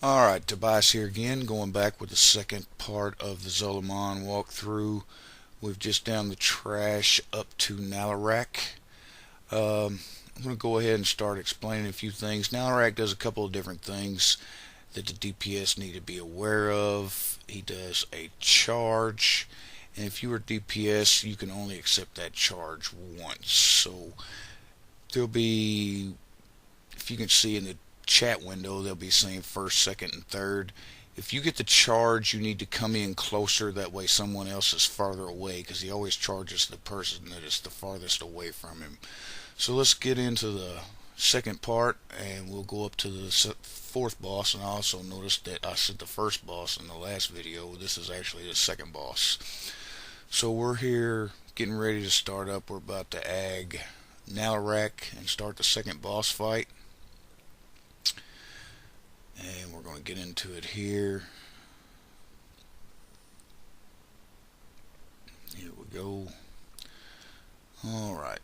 Alright, Tobias here again, going back with the second part of the Zolomon walkthrough. We've just down the trash up to Nalarak. I'm going to go ahead and start explaining a few things. Nalarak does a couple of different things that the DPS need to be aware of. He does a charge, and if you are DPS, you can only accept that charge once. So there'll be, if you can see in the chat window, they'll be saying first, second, and third. If you get the charge, you need to come in closer. That way someone else is farther away, because he always charges the person that is the farthest away from him. So let's get into the second part, and we'll go up to the fourth boss. And I also noticed that I said the first boss in the last video. This is actually the second boss. So we're here getting ready to start up. We're about to ag Nalarak and start the second boss fight. And we're going to get into it here. Here we go. Alright.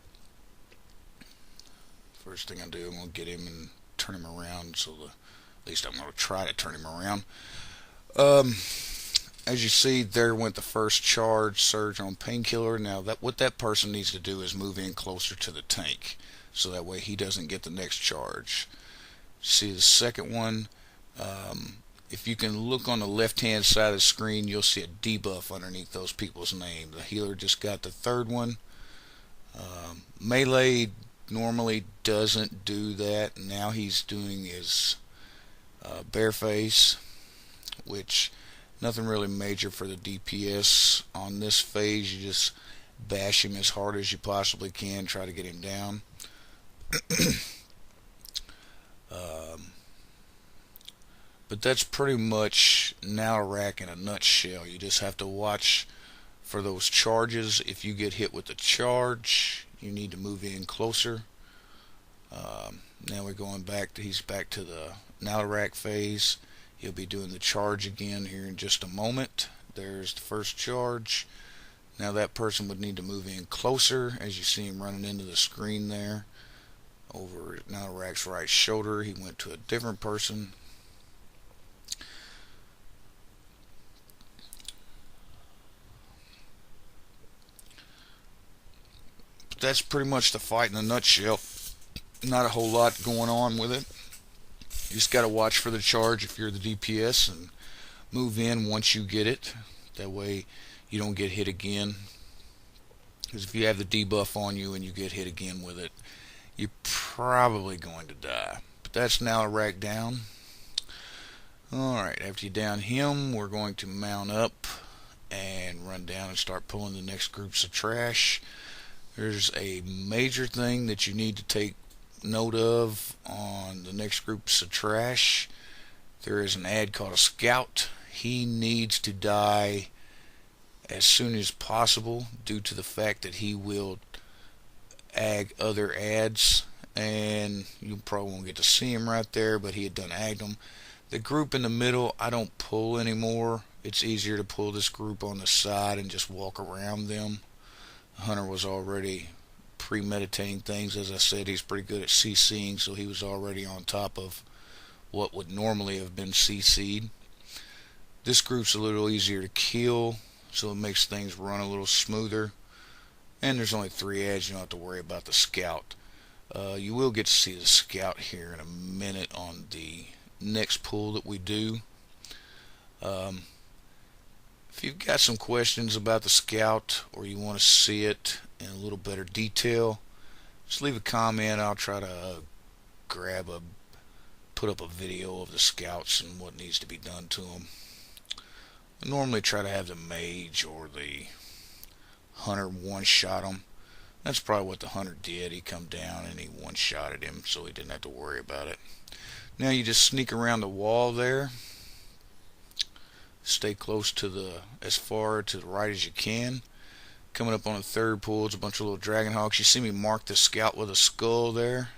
First thing I do, I'm going to get him and turn him around. So at least I'm going to try to turn him around. As you see, there went the first charge, surge on painkiller. Now, what that person needs to do is move in closer to the tank, so that way he doesn't get the next charge. See the second one? If you can look on the left hand side of the screen, you'll see a debuff underneath those people's name. The healer just got the third one. Melee normally doesn't do that. Now he's doing his bare face, which nothing really major for the DPS on this phase. You just bash him as hard as you possibly can, try to get him down. But that's pretty much Nalarak in a nutshell. You just have to watch for those charges. If you get hit with the charge, you need to move in closer. Now we're going back to, he's back to the Nalarak phase. He'll be doing the charge again here in just a moment. There's the first charge. Now that person would need to move in closer, as you see him running into the screen there. Over at Nalarak's right shoulder, he went to a different person. That's pretty much the fight in a nutshell. Not a whole lot going on with it. You just got to watch for the charge if you're the DPS and move in once you get it. That way you don't get hit again. Because if you have the debuff on you and you get hit again with it, you're probably going to die. But that's Nalarak down. Alright, after you down him, we're going to mount up and run down and start pulling the next groups of trash. There's a major thing that you need to take note of on the next groups of trash. There is an ad called a scout. He needs to die as soon as possible due to the fact that he will ag other ads, and you probably won't get to see him right there, but he had done agged them. The group in the middle I don't pull anymore. It's easier to pull this group on the side and just walk around them. Hunter was already premeditating things. As I said, he's pretty good at CCing, so he was already on top of what would normally have been CC'd. This group's a little easier to kill, so it makes things run a little smoother. And there's only 3 ads, you don't have to worry about the scout. You will get to see the scout here in a minute on the next pull that we do. If you've got some questions about the scout, or you want to see it in a little better detail, just leave a comment. I'll try to put up a video of the scouts and what needs to be done to them. I normally try to have the mage or the hunter one-shot them. That's probably what the hunter did. He come down and he one-shotted him, so he didn't have to worry about it. Now you just sneak around the wall there. Stay close to as far to the right as you can. Coming up on the third pool, it's a bunch of little dragon hawks. You see me mark the scout with a skull there.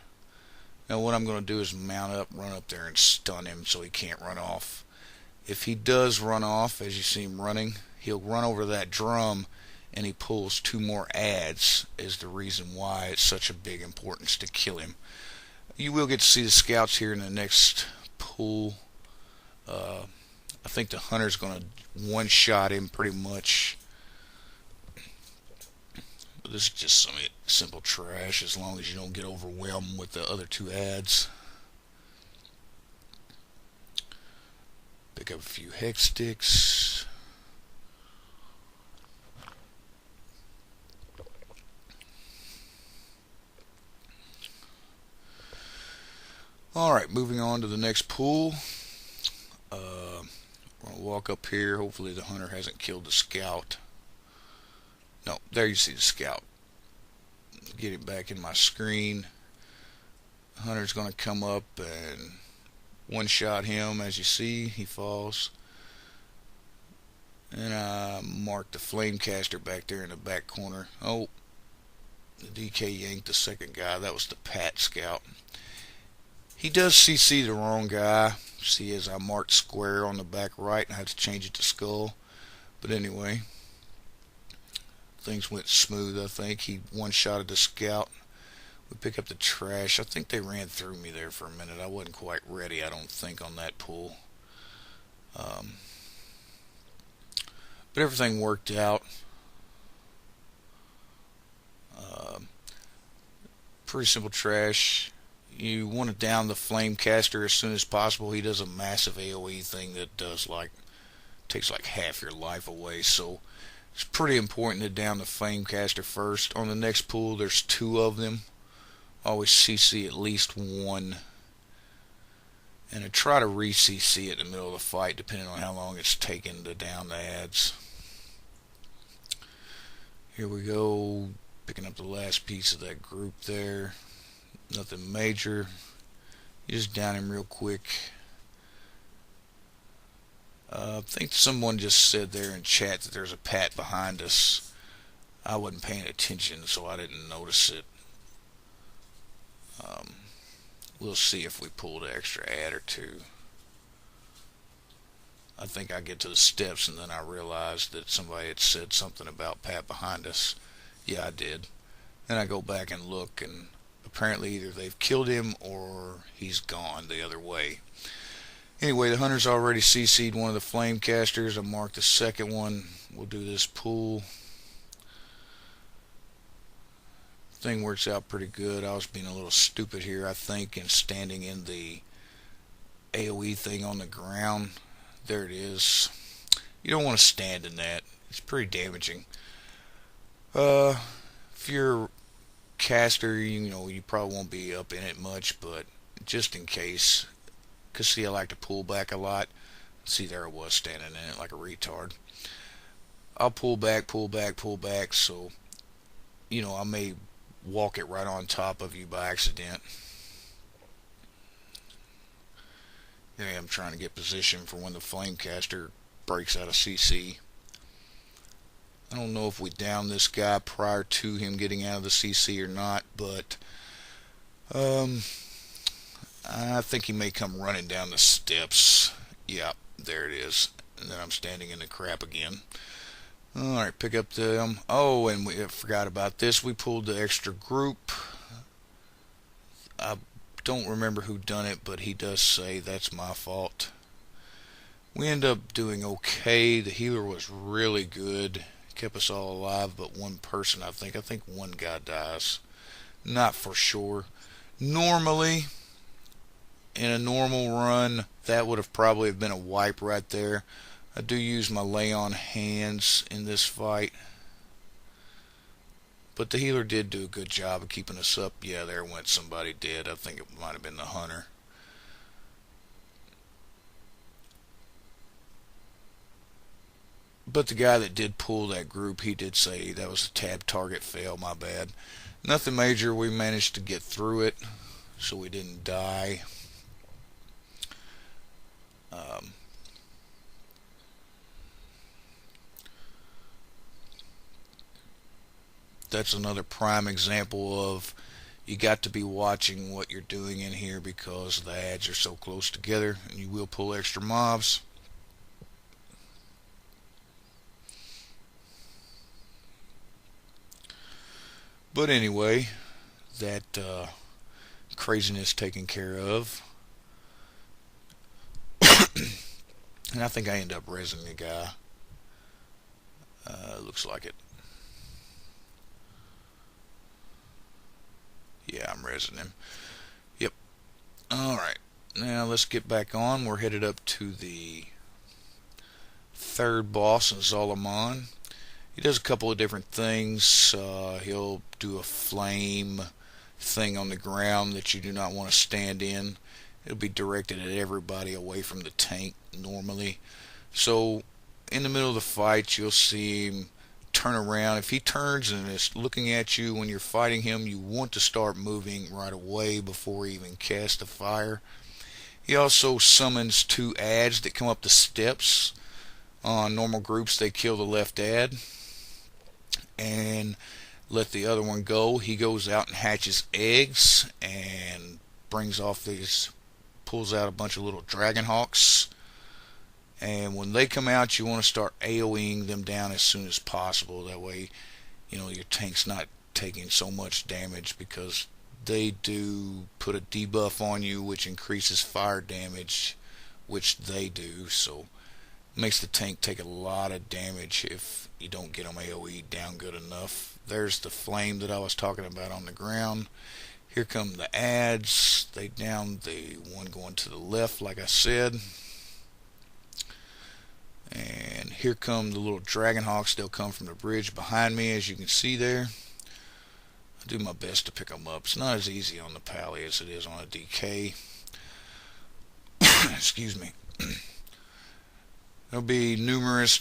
Now what I'm going to do is mount up, run up there and stun him so he can't run off. If he does run off, as you see him running, he'll run over that drum and he pulls 2 more ads, is the reason why it's such a big importance to kill him. You will get to see the scouts here in the next pool. Uh, I think the hunter's going to one-shot him pretty much. But this is just some simple trash as long as you don't get overwhelmed with the other two ads. Pick up a few hex sticks. Alright, moving on to the next pool. We're going to walk up here. Hopefully the hunter hasn't killed the scout. No, there you see the scout. Get it back in my screen. The hunter's going to come up and one-shot him. As you see, he falls. And I marked the flame caster back there in the back corner. Oh, the DK yanked the second guy. That was the Pat scout. He does CC the wrong guy. See, as I marked square on the back right, and I had to change it to skull. But anyway, things went smooth, I think. He one-shotted the scout. We pick up the trash. I think they ran through me there for a minute. I wasn't quite ready, I don't think, on that pull. But everything worked out. Pretty simple trash. You want to down the flame caster as soon as possible. He does a massive AoE thing that takes like half your life away, so it's pretty important to down the flame caster first. On the next pool there's two of them. Always CC at least one, and I try to re-CC it in the middle of the fight depending on how long it's taken to down the ads. Here we go, picking up the last piece of that group there. Nothing major. You just down him real quick. I think someone just said there in chat that there's a Pat behind us. I wasn't paying attention, so I didn't notice it. We'll see if we pull the extra ad or two. I think I get to the steps and then I realized that somebody had said something about Pat behind us. Yeah, I did. Then I go back and look, and apparently either they've killed him or he's gone the other way. Anyway, the hunter's already CC'd one of the flame casters. I marked the second one. We'll do this pull. Thing works out pretty good. I was being a little stupid here, I think, and standing in the AoE thing on the ground. There it is. You don't want to stand in that. It's pretty damaging. If you're a caster, you know, you probably won't be up in it much, but just in case, because see, I like to pull back a lot. See, there I was standing in it like a retard. I'll pull back, so, you know, I may walk it right on top of you by accident. There I am trying to get position for when the flame caster breaks out of CC. I don't know if we downed this guy prior to him getting out of the CC or not, but I think he may come running down the steps. Yeah, there it is. And then I'm standing in the crap again. Alright, pick up them. Oh, and we forgot about this. We pulled the extra group. I don't remember who done it, but he does say that's my fault. We end up doing okay. The healer was really good. Kept us all alive, but one person, I think one guy dies. Not for sure. Normally, in a normal run, that would have probably been a wipe right there. I do use my lay on hands in this fight, but the healer did do a good job of keeping us up. Yeah, there went somebody dead. I think it might have been the hunter. But the guy that did pull that group, he did say that was a tab target fail. My bad. Nothing major. We managed to get through it, so we didn't die. That's another prime example of you got to be watching what you're doing in here, because the ads are so close together and you will pull extra mobs. But anyway, that craziness taken care of. And I think I end up rezzing the guy. Looks like it. Yeah, I'm rezzing him. Yep. Alright. Now let's get back on. We're headed up to the third boss in Zolomon. He does a couple of different things. He'll do a flame thing on the ground that you do not want to stand in. It'll be directed at everybody away from the tank normally. So in the middle of the fight, you'll see him turn around. If he turns and is looking at you when you're fighting him, you want to start moving right away before he even casts a fire. He also summons two ads that come up the steps. On normal groups, they kill the left ad and let the other one go. He goes out and hatches eggs and pulls out a bunch of little dragon hawks. And when they come out, you want to start AoEing them down as soon as possible. That way, your tank's not taking so much damage, because they do put a debuff on you which increases fire damage, which they do. So makes the tank take a lot of damage if you don't get them AoE down good enough. There's the flame that I was talking about on the ground. Here come the ads. They down the one going to the left, like I said. And here come the little dragon hawks. They'll come from the bridge behind me, as you can see there. I do my best to pick them up. It's not as easy on the Pally as it is on a DK. Excuse me. There'll be numerous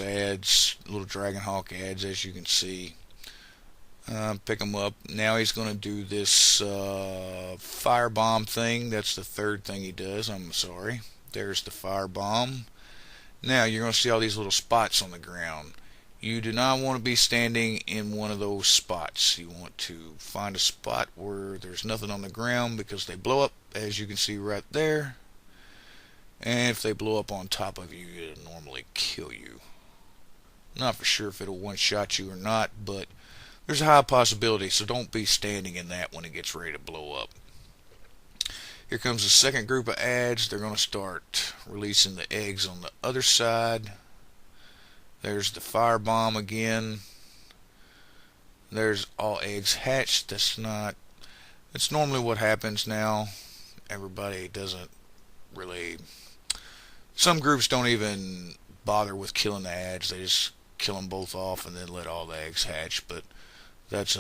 ads, little dragon hawk ads, as you can see. Pick them up. Now he's going to do this fire bomb thing. That's the third thing he does. I'm sorry. There's the fire bomb. Now you're going to see all these little spots on the ground. You do not want to be standing in one of those spots. You want to find a spot where there's nothing on the ground, because they blow up, as you can see right there. And if they blow up on top of you, it'll normally kill you. Not for sure if it'll one-shot you or not, but there's a high possibility, so don't be standing in that when it gets ready to blow up. Here comes the second group of ads. They're going to start releasing the eggs on the other side. There's the fire bomb again. There's all eggs hatched. That's normally what happens now. Everybody doesn't really... Some groups don't even bother with killing the ads. They just kill them both off and then let all the eggs hatch. But that's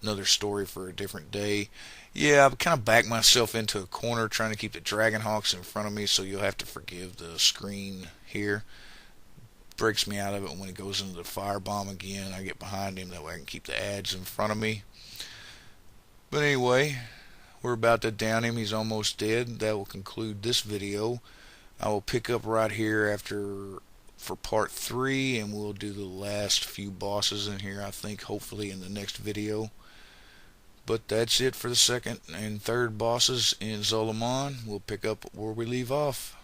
another story for a different day. Yeah, I've kind of backed myself into a corner trying to keep the dragon hawks in front of me, so you'll have to forgive the screen here. Breaks me out of it when he goes into the fire bomb again. I get behind him, that way I can keep the ads in front of me. But anyway, we're about to down him. He's almost dead. That will conclude this video. I will pick up right here for part 3, and we'll do the last few bosses in here, I think, hopefully in the next video. But that's it for the second and third bosses in Zolomon. We'll pick up where we leave off.